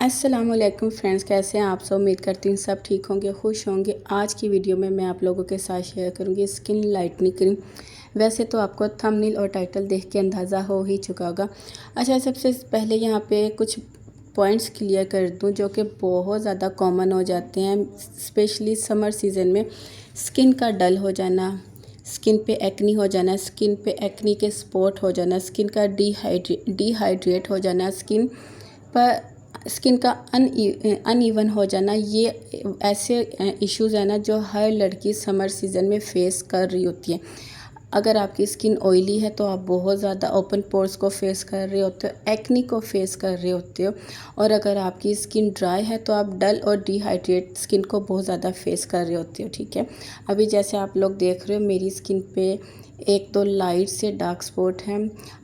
अस्सलामुअलैकुम फ्रेंड्स, कैसे हैं आप सब। उम्मीद करती हूँ सब ठीक होंगे, खुश होंगे। आज की वीडियो में मैं आप लोगों के साथ शेयर करूँगी स्किन लाइटनिंग क्रीम। वैसे तो आपको थंबनेल और टाइटल देख के अंदाज़ा हो ही चुका होगा। अच्छा, सबसे पहले यहाँ पे कुछ पॉइंट्स क्लियर कर दूँ जो कि बहुत ज़्यादा कॉमन हो जाते हैं, स्पेशली समर सीज़न में। स्किन का डल हो जाना, स्किन पे एक्नी हो जाना, स्किन पे एक्नी के स्पॉट हो जाना, स्किन का डिहाइड्रेट हो जाना, स्किन का अनइवन हो जाना। ये ऐसे इश्यूज़ हैं ना जो हर लड़की समर सीज़न में फेस कर रही होती है। अगर आपकी स्किन ऑयली है तो आप बहुत ज़्यादा ओपन पोर्स को फेस कर रहे होते हो, एक्नी को फेस कर रहे होते हो। और अगर आपकी स्किन ड्राई है तो आप डल और डिहाइड्रेट स्किन को बहुत ज़्यादा फेस कर रहे होते हो। ठीक है, अभी जैसे आप लोग देख रहे हो मेरी स्किन पे एक तो लाइट से डार्क स्पॉट है,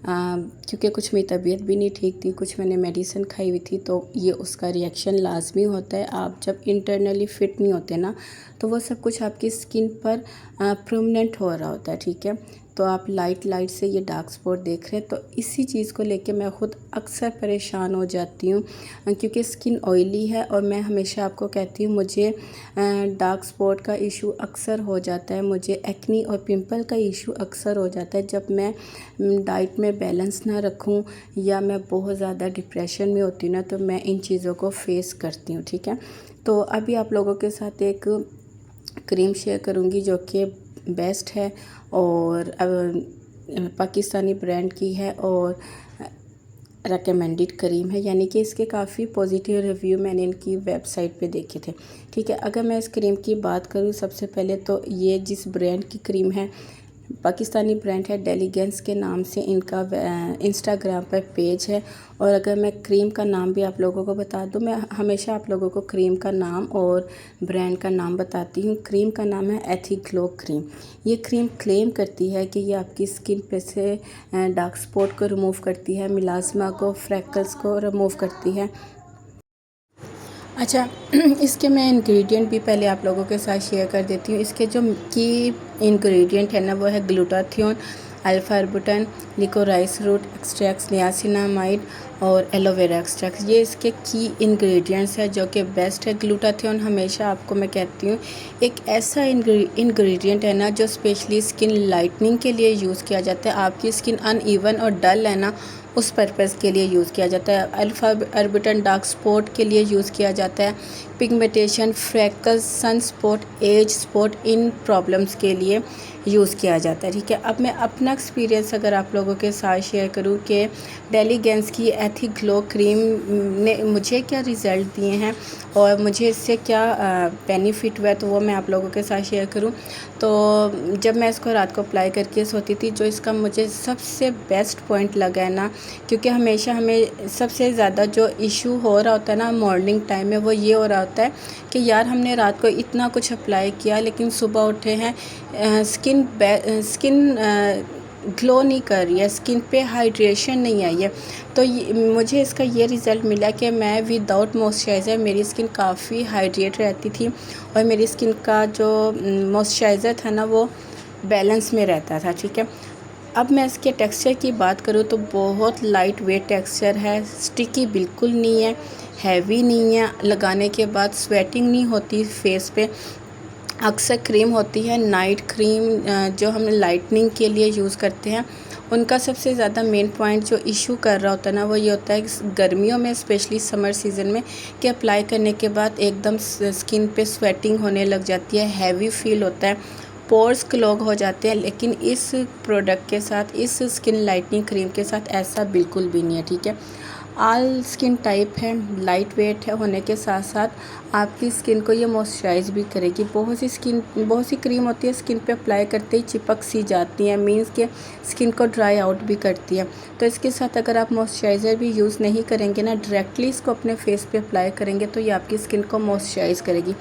क्योंकि कुछ मेरी तबीयत भी नहीं ठीक थी, कुछ मैंने मेडिसिन खाई हुई थी, तो ये उसका रिएक्शन लाजमी होता है। आप जब इंटरनली फिट नहीं होते ना तो वो सब कुछ आपकी स्किन पर परमानेंट हो रहा होता है। ठीक है, तो आप लाइट से ये डार्क स्पॉट देख रहे हैं, तो इसी चीज़ को लेके मैं ख़ुद अक्सर परेशान हो जाती हूँ, क्योंकि स्किन ऑयली है। और मैं हमेशा आपको कहती हूँ मुझे डार्क स्पॉट का इशू अक्सर हो जाता है, मुझे एक्नी और पिंपल का इशू अक्सर हो जाता है जब मैं डाइट में बैलेंस ना रखूँ या मैं बहुत ज़्यादा डिप्रेशन में होती हूँ ना, तो मैं इन चीज़ों को फेस करती हूँ। ठीक है, तो अभी आप लोगों के साथ एक क्रीम शेयर करूँगी जो कि बेस्ट है और पाकिस्तानी ब्रांड की है और रेकमेंडेड क्रीम है, यानी कि इसके काफ़ी पॉजिटिव रिव्यू मैंने इनकी वेबसाइट पे देखे थे। ठीक है, अगर मैं इस क्रीम की बात करूँ, सबसे पहले तो ये जिस ब्रांड की क्रीम है, पाकिस्तानी ब्रांड है, डेलीगेंस के नाम से इनका इंस्टाग्राम पर पेज है। और अगर मैं क्रीम का नाम भी आप लोगों को बता दूं, मैं हमेशा आप लोगों को क्रीम का नाम और ब्रांड का नाम बताती हूँ। क्रीम का नाम है एथिग्लो क्रीम। ये क्रीम क्लेम करती है कि ये आपकी स्किन पे से डार्क स्पॉट को रिमूव करती है, मिलास्मा को, फ्रैकल्स को रिमूव करती है। अच्छा, इसके मैं इंग्रेडिएंट भी पहले आप लोगों के साथ शेयर कर देती हूँ। इसके जो की इंग्रेडिएंट है ना, वो है glutathione, alpha arbutin, liquorice root extracts, niacinamide और एलोवेरा एक्सट्रैक्ट्स। ये इसके की इंग्रेडिएंट्स है जो कि बेस्ट है। ग्लूटाथियोन हमेशा आपको मैं कहती हूँ एक ऐसा इंग्रेडिएंट है ना जो स्पेशली स्किन लाइटनिंग के लिए यूज़ किया जाता है। आपकी स्किन अनइवन और डल है ना, उस पर्पज़ के लिए यूज़ किया जाता है। अल्फा अर्बुटिन डार्क स्पॉट के लिए यूज़ किया जाता है। Pigmentation, freckles, sun spot, age spot, इन प्रॉब्लम्स के लिए यूज़ किया जाता है। ठीक है, अब मैं अपना एक्सपीरियंस अगर आप लोगों के साथ शेयर करूं कि डेलीगेंस की एथिग्लो क्रीम ने मुझे क्या रिज़ल्ट दिए हैं और मुझे इससे क्या बेनिफिट हुआ, तो वो मैं आप लोगों के साथ शेयर करूं। तो जब मैं इसको रात को अप्लाई करके सोती थी, जो इसका मुझे सबसे बेस्ट पॉइंट लगा है ना, क्योंकि हमेशा हमें सबसे ज़्यादा जो इशू हो रहा होता है ना मॉर्निंग टाइम में, वो ये हो रहा होता है कि यार हमने रात को इतना कुछ अप्लाई किया लेकिन सुबह उठे हैं स्किन ग्लो नहीं कर रही है, स्किन पे हाइड्रेशन नहीं आई है। तो मुझे इसका ये रिज़ल्ट मिला कि मैं विदाउट मॉइस्चराइज़र मेरी स्किन काफ़ी हाइड्रेट रहती थी और मेरी स्किन का जो मॉइस्चराइज़र था ना वो बैलेंस में रहता था। ठीक है, अब मैं इसके टेक्सचर की बात करूँ तो बहुत लाइट वेट टेक्सचर है, स्टिकी बिल्कुल नहीं है, हैवी नहीं है, लगाने के बाद स्वेटिंग नहीं होती फेस पे। अक्सर क्रीम होती है नाइट क्रीम जो हम लाइटनिंग के लिए यूज़ करते हैं, उनका सबसे ज़्यादा मेन पॉइंट जो इशू कर रहा होता है ना, वो ये होता है गर्मियों में, स्पेशली समर सीज़न में, कि अप्लाई करने के बाद एकदम स्किन पे स्वेटिंग होने लग जाती है, हैवी फील होता है, पोर्स क्लॉग हो जाते हैं। लेकिन इस प्रोडक्ट के साथ, इस स्किन लाइटनिंग क्रीम के साथ ऐसा बिल्कुल भी नहीं है। ठीक है, ऑल स्किन टाइप है, लाइट वेट है होने के साथ साथ आपकी स्किन को ये मॉइस्चराइज भी करेगी। बहुत सी क्रीम होती है स्किन पे अप्लाई करते ही चिपक सी जाती है, मींस के स्किन को ड्राई आउट भी करती है। तो इसके साथ अगर आप मॉइस्चराइज़र भी यूज़ नहीं करेंगे ना, डायरेक्टली इसको अपने फेस पे अप्लाई करेंगे, तो ये आपकी स्किन को मॉइस्चराइज करेगी।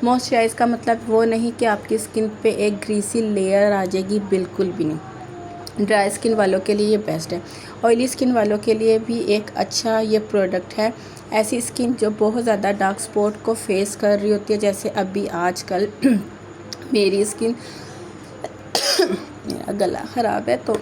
मॉइस्चराइज का मतलब वो नहीं कि आपकी स्किन पे एक ग्रीसी लेयर आ जाएगी, बिल्कुल भी नहीं। ड्राई स्किन वालों के लिए ये बेस्ट है, ऑयली स्किन वालों के लिए भी एक अच्छा ये प्रोडक्ट है। ऐसी स्किन जो बहुत ज़्यादा डार्क स्पॉट को फेस कर रही होती है, जैसे अभी आजकल मेरी स्किन मेरा गला ख़राब है तो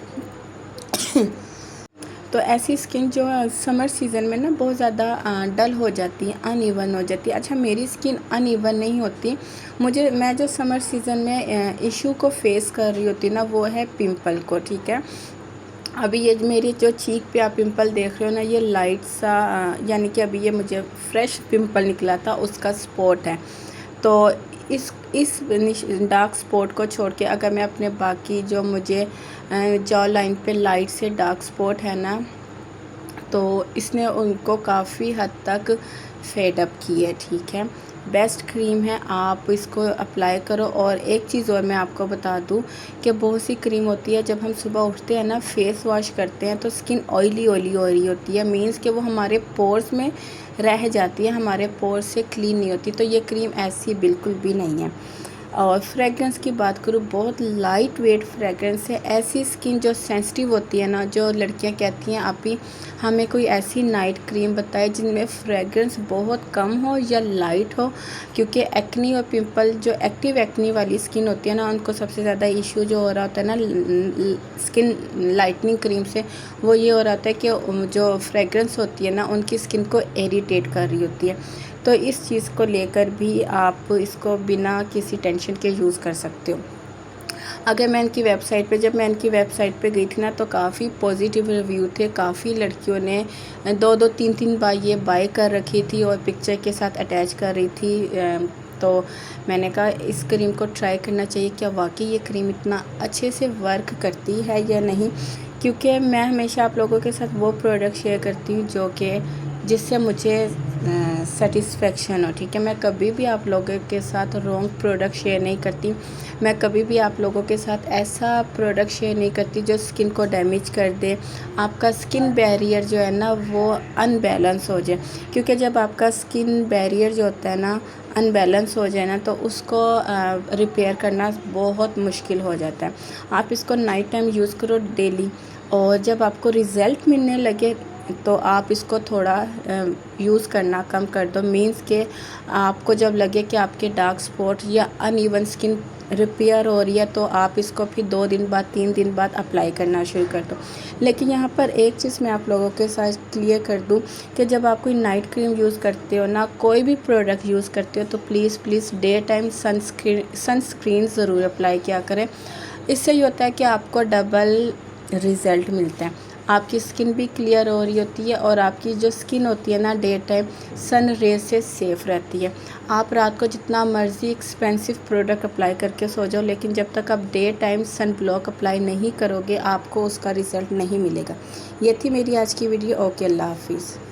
तो ऐसी स्किन जो समर सीज़न में ना बहुत ज़्यादा डल हो जाती है, अनइवन हो जाती है। अच्छा, मेरी स्किन अनइवन नहीं होती। मैं जो समर सीज़न में इशू को फेस कर रही होती ना, वो है पिंपल को, ठीक है। अभी ये मेरी जो चीक पे आप पिंपल देख रहे हो ना, ये लाइट सा यानी कि अभी ये मुझे फ्रेश पिंपल निकला था, उसका स्पॉट है। तो इस डार्क स्पॉट को छोड़ के अगर मैं अपने बाकी जो मुझे जॉ लाइन पे लाइट से डार्क स्पॉट है ना, तो इसने उनको काफ़ी हद तक फेड अप की है, ठीक है। बेस्ट क्रीम है, आप इसको अप्लाई करो। और एक चीज़ और मैं आपको बता दूं कि बहुत सी क्रीम होती है, जब हम सुबह उठते हैं ना, फेस वॉश करते हैं तो स्किन ऑयली ऑयली हो रही होती है, मीन्स कि वो हमारे पोर्स में रह जाती है, हमारे पोर्स से क्लीन नहीं होती। तो ये क्रीम ऐसी बिल्कुल भी नहीं है। और फ्रेगरेंस की बात करूँ, बहुत लाइट वेट फ्रेगरेंस है। ऐसी स्किन जो सेंसिटिव होती है ना, जो लड़कियां कहती हैं आप ही हमें कोई ऐसी नाइट क्रीम बताए जिनमें फ्रेगरेंस बहुत कम हो या लाइट हो, क्योंकि एक्नी और पिंपल जो एक्टिव एक्नी वाली स्किन होती है ना, उनको सबसे ज़्यादा इशू जो हो रहा होता है ना स्किन लाइटनिंग क्रीम से, वो ये हो रहा होता है कि जो फ्रेगरेंस होती है ना, उनकी स्किन को इरिटेट कर रही होती है। तो इस चीज़ को लेकर भी आप इसको बिना किसी टेंशन के यूज़ कर सकते हो। अगर मैं इनकी वेबसाइट पे जब मैं इनकी वेबसाइट पे गई थी ना, तो काफ़ी पॉजिटिव रिव्यू थे। काफ़ी लड़कियों ने 2-2 3-3 बार ये बाय कर रखी थी और पिक्चर के साथ अटैच कर रही थी। तो मैंने कहा इस क्रीम को ट्राई करना चाहिए, क्या वाकई ये क्रीम इतना अच्छे से वर्क करती है या नहीं। क्योंकि मैं हमेशा आप लोगों के साथ वो प्रोडक्ट शेयर करती हूँ जो कि जिससे मुझे सेटिस्फेक्शन हो, ठीक है। मैं कभी भी आप लोगों के साथ रॉन्ग प्रोडक्ट शेयर नहीं करती। मैं कभी भी आप लोगों के साथ ऐसा प्रोडक्ट शेयर नहीं करती जो स्किन को डैमेज कर दे, आपका स्किन बैरियर जो है ना वो अनबैलेंस हो जाए। क्योंकि जब आपका स्किन बैरियर जो होता है ना अनबैलेंस हो जाए ना, तो उसको रिपेयर करना बहुत मुश्किल हो जाता है। आप इसको नाइट टाइम यूज़ करो डेली, और जब आपको रिज़ल्ट मिलने लगे तो आप इसको थोड़ा यूज़ करना कम कर दो। मीन्स के आपको जब लगे कि आपके डार्क स्पॉट या अनइवन स्किन रिपेयर हो रही है, तो आप इसको फिर 2 दिन बाद 3 दिन बाद अप्लाई करना शुरू कर दो। लेकिन यहाँ पर एक चीज़ मैं आप लोगों के साथ क्लियर कर दूँ कि जब आप कोई नाइट क्रीम यूज़ करते हो ना, कोई भी प्रोडक्ट यूज़ करते हो, तो प्लीज़ डे टाइम सनस्क्रीन ज़रूर अप्लाई किया करें। इससे ये होता है कि आपको डबल रिज़ल्ट मिलता है। आपकी स्किन भी क्लियर हो रही होती है और आपकी जो स्किन होती है ना डे टाइम सन रेज से सेफ़ रहती है। आप रात को जितना मर्ज़ी एक्सपेंसिव प्रोडक्ट अप्लाई करके सो जाओ, लेकिन जब तक आप daytime sunblock apply नहीं करोगे, आपको उसका रिज़ल्ट नहीं मिलेगा। ये थी मेरी आज की वीडियो। ओके, अल्लाह हाफिज़।